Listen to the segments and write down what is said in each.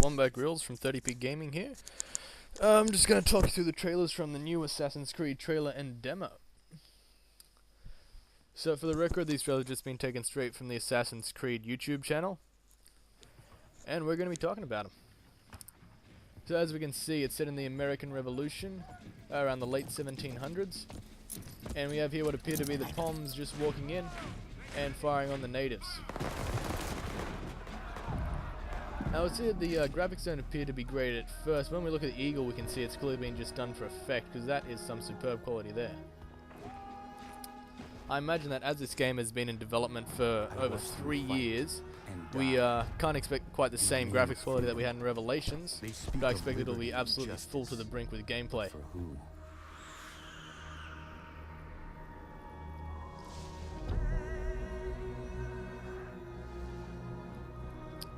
Wombat Grylls from 30p Gaming here. I'm just going to talk you through the trailers from the new Assassin's Creed trailer and demo. So for the record, these trailers have just been taken straight from the Assassin's Creed YouTube channel, and we're going to be talking about them. So as we can see, it's set in the American Revolution, around the late 1700s, and we have here what appear to be the Poms just walking in and firing on the natives. Now it's here the graphics don't appear to be great at first. When we look at the eagle, we can see it's clearly been just done for effect, because that is some superb quality there. I imagine that as this game has been in development for over 3 years, we can't expect quite the same graphics quality that we had in Revelations, but I expect it'll be absolutely full to the brink with gameplay.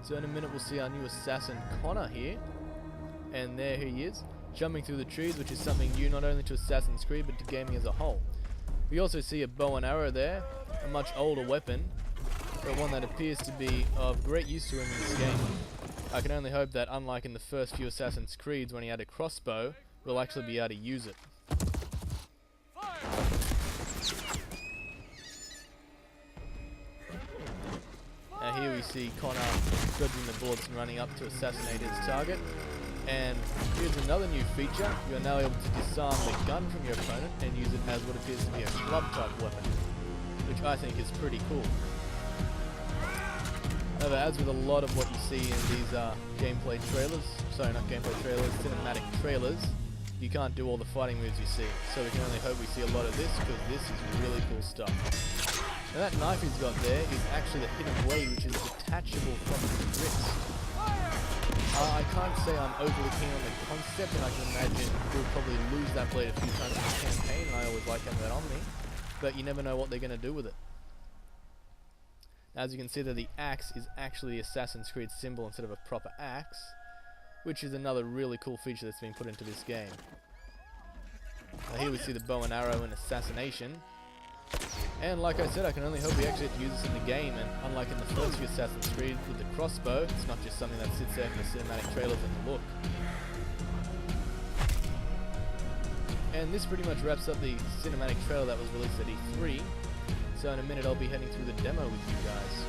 So in a minute we'll see our new assassin Connor here, and there he is, jumping through the trees, which is something new not only to Assassin's Creed but to gaming as a whole. We also see a bow and arrow there, a much older weapon, but one that appears to be of great use to him in this game. I can only hope that, unlike in the first few Assassin's Creeds when he had a crossbow, we'll actually be able to use it. Now here we see Connor dodging the bullets and running up to assassinate his target. And here's another new feature. You are now able to disarm the gun from your opponent and use it as what appears to be a club type weapon, which I think is pretty cool. However, as with a lot of what you see in these gameplay trailers, sorry, not gameplay trailers, cinematic trailers, you can't do all the fighting moves you see. So we can only hope we see a lot of this, because this is really cool stuff. Now that knife he's got there is actually the hidden blade, which is detachable from his wrist. I can't say I'm overly keen on the concept, and I can imagine we'll probably lose that blade a few times in the campaign, and I always like having that on me, but you never know what they're going to do with it. As you can see there, the axe is actually the Assassin's Creed symbol instead of a proper axe, which is another really cool feature that's been put into this game. Now here we see the bow and arrow and assassination. And like I said, I can only hope we actually get to use this in the game, and unlike in the first few Assassin's Creed with the crossbow, it's not just something that sits there for the cinematic trailers and the look. And this pretty much wraps up the cinematic trailer that was released at E3, so in a minute I'll be heading through the demo with you guys.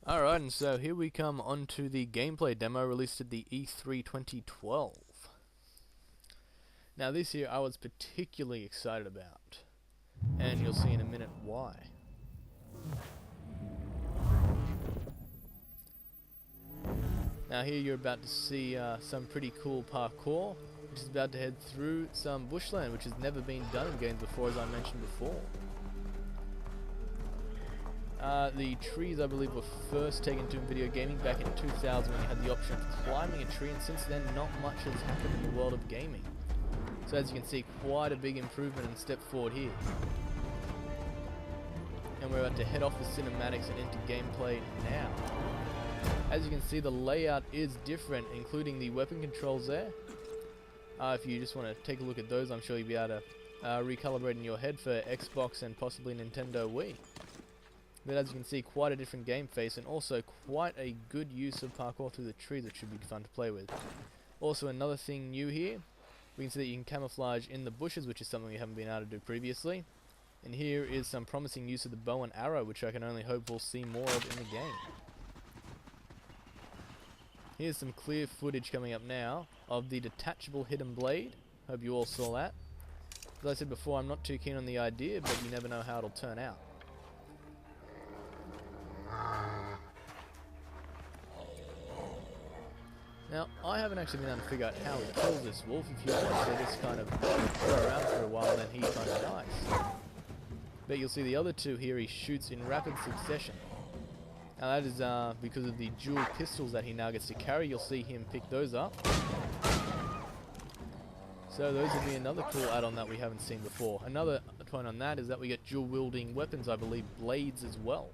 Alright, and so here we come onto the gameplay demo released at the E3 2012. Now this here I was particularly excited about, and you'll see in a minute why. Now here you're about to see some pretty cool parkour, which is about to head through some bushland, which has never been done in games before, as I mentioned before. The trees, I believe, were first taken to in video gaming back in 2000 when you had the option of climbing a tree, and since then not much has happened in the world of gaming. So as you can see, quite a big improvement and step forward here. And we're about to head off the cinematics and into gameplay now. As you can see, the layout is different, including the weapon controls there. If you just want to take a look at those, I'm sure you'll be able to recalibrate in your head for Xbox and possibly Nintendo Wii. But as you can see, quite a different game face, and also quite a good use of parkour through the trees, which should be fun to play with. Also, another thing new here, we can see that you can camouflage in the bushes, which is something we haven't been able to do previously. And here is some promising use of the bow and arrow, which I can only hope we'll see more of in the game. Here's some clear footage coming up now of the detachable hidden blade. Hope you all saw that. As I said before, I'm not too keen on the idea, but you never know how it'll turn out. Now, I haven't actually been able to figure out how he kills this wolf. If you watch, they just kind of go around for a while and then he kind of dies. But you'll see the other two here he shoots in rapid succession. Now that is because of the dual pistols that he now gets to carry. You'll see him pick those up. So those will be another cool add-on that we haven't seen before. Another point on that is that we get dual wielding weapons, I believe blades as well.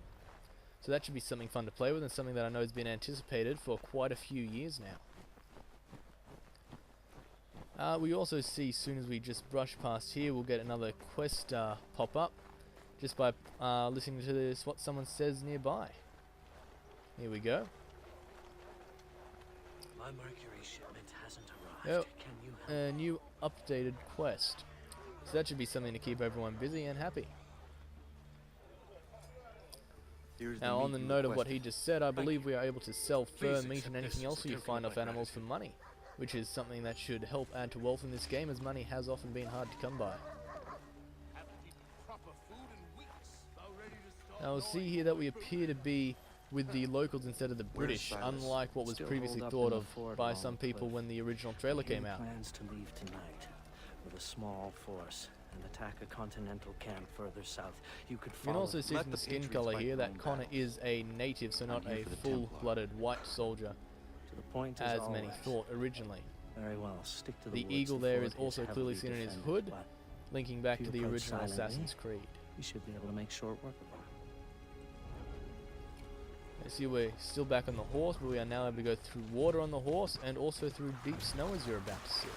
So that should be something fun to play with, and something that I know has been anticipated for quite a few years now. We also see, as soon as we just brush past here, we'll get another quest pop up just by listening to this, what someone says nearby. Here we go. My Mercury shipment hasn't arrived. Yep. Can you help? A new updated quest. So that should be something to keep everyone busy and happy. Now, on the note of what he just said, I believe we are able to sell fur, meat, and anything else you find off animals for money, which is something that should help add to wealth in this game, as money has often been hard to come by. Now, we'll see here that we appear to be with the locals instead of the British, unlike what was previously thought of by some people when the original trailer came out. Plans to leave tonight with a small force and attack a continental camp further south. You could You can also see from the skin color here that Connor is a native, so not a full-blooded white soldier, to the point as many thought originally. Very well, stick to the The woods. eagle The there fort is also heavily clearly seen in his defended, hood, but linking back if to you the approach original silently, Assassin's Creed. you should be able to make short work of her. You see we're still back on the horse, but we are now able to go through water on the horse and also through deep snow, as you're about to see.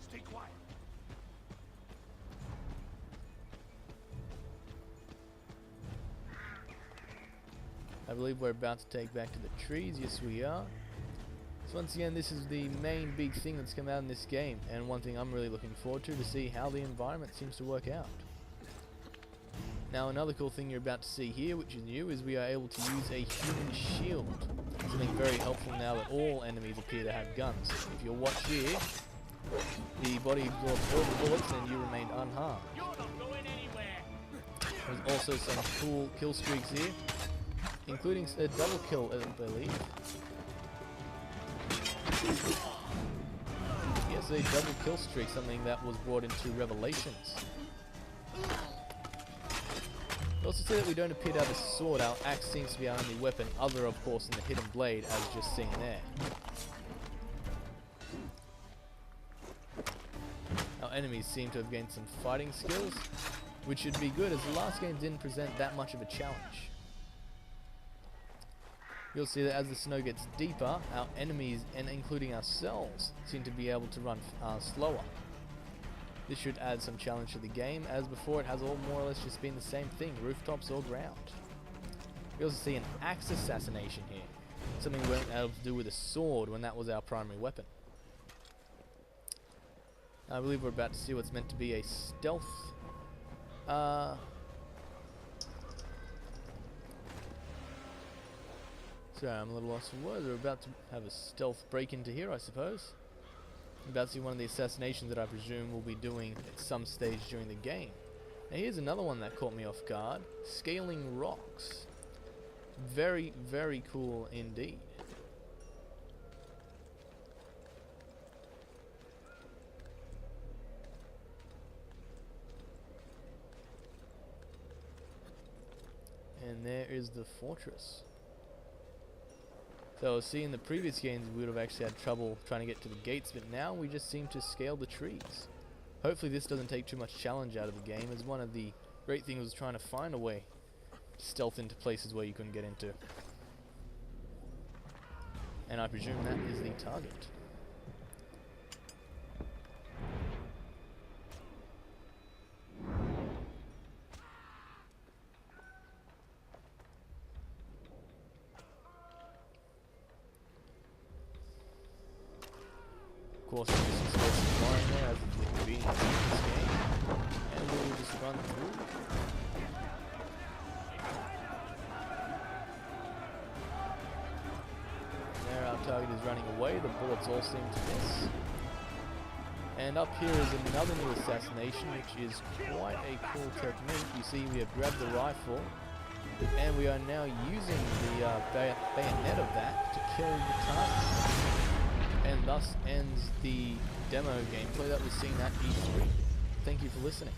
Stay quiet. I believe we're about to take back to the trees. Yes, we are. So once again, this is the main big thing that's come out in this game, and one thing I'm really looking forward to see how the environment seems to work out. Now, another cool thing you're about to see here, which is new, is we are able to use a human shield. Something very helpful now that all enemies appear to have guns. If you'll watch here, the body absorbs all the bullets and you remain unharmed. You're not going anywhere. There's also some cool kill streaks here, including a double kill, I believe. Yes, a double kill streak, something that was brought into Revelations. We also see that we don't appear to have a sword. Our axe seems to be our only weapon, other of course than the hidden blade, as just seen there. Our enemies seem to have gained some fighting skills, which should be good, as the last game didn't present that much of a challenge. You'll see that as the snow gets deeper, our enemies, and including ourselves, seem to be able to run slower. This should add some challenge to the game, as before it has all more or less just been the same thing, rooftops or ground. We also see an axe assassination here, something we weren't able to do with a sword when that was our primary weapon. I believe we're about to see what's meant to be a stealth sorry, I'm a little lost for words. We're about to have a stealth break into here, I suppose. I'm about to see one of the assassinations that I presume we'll be doing at some stage during the game. Now here's another one that caught me off guard. Scaling rocks. Very, very cool indeed. And there is the fortress. So, see, in the previous games we would have actually had trouble trying to get to the gates, but now we just seem to scale the trees. Hopefully this doesn't take too much challenge out of the game, as one of the great things was trying to find a way to stealth into places where you couldn't get into. And I presume that is the target. Of course, there's some space to fly in there, as is the convenience of this game, and we'll just run through. There, our target is running away, the bullets all seem to miss. And up here is another new assassination, which is quite a cool technique. You see, we have grabbed the rifle, and we are now using the bayonet of that to kill the target. And thus ends the demo gameplay that was seen at E3. Thank you for listening.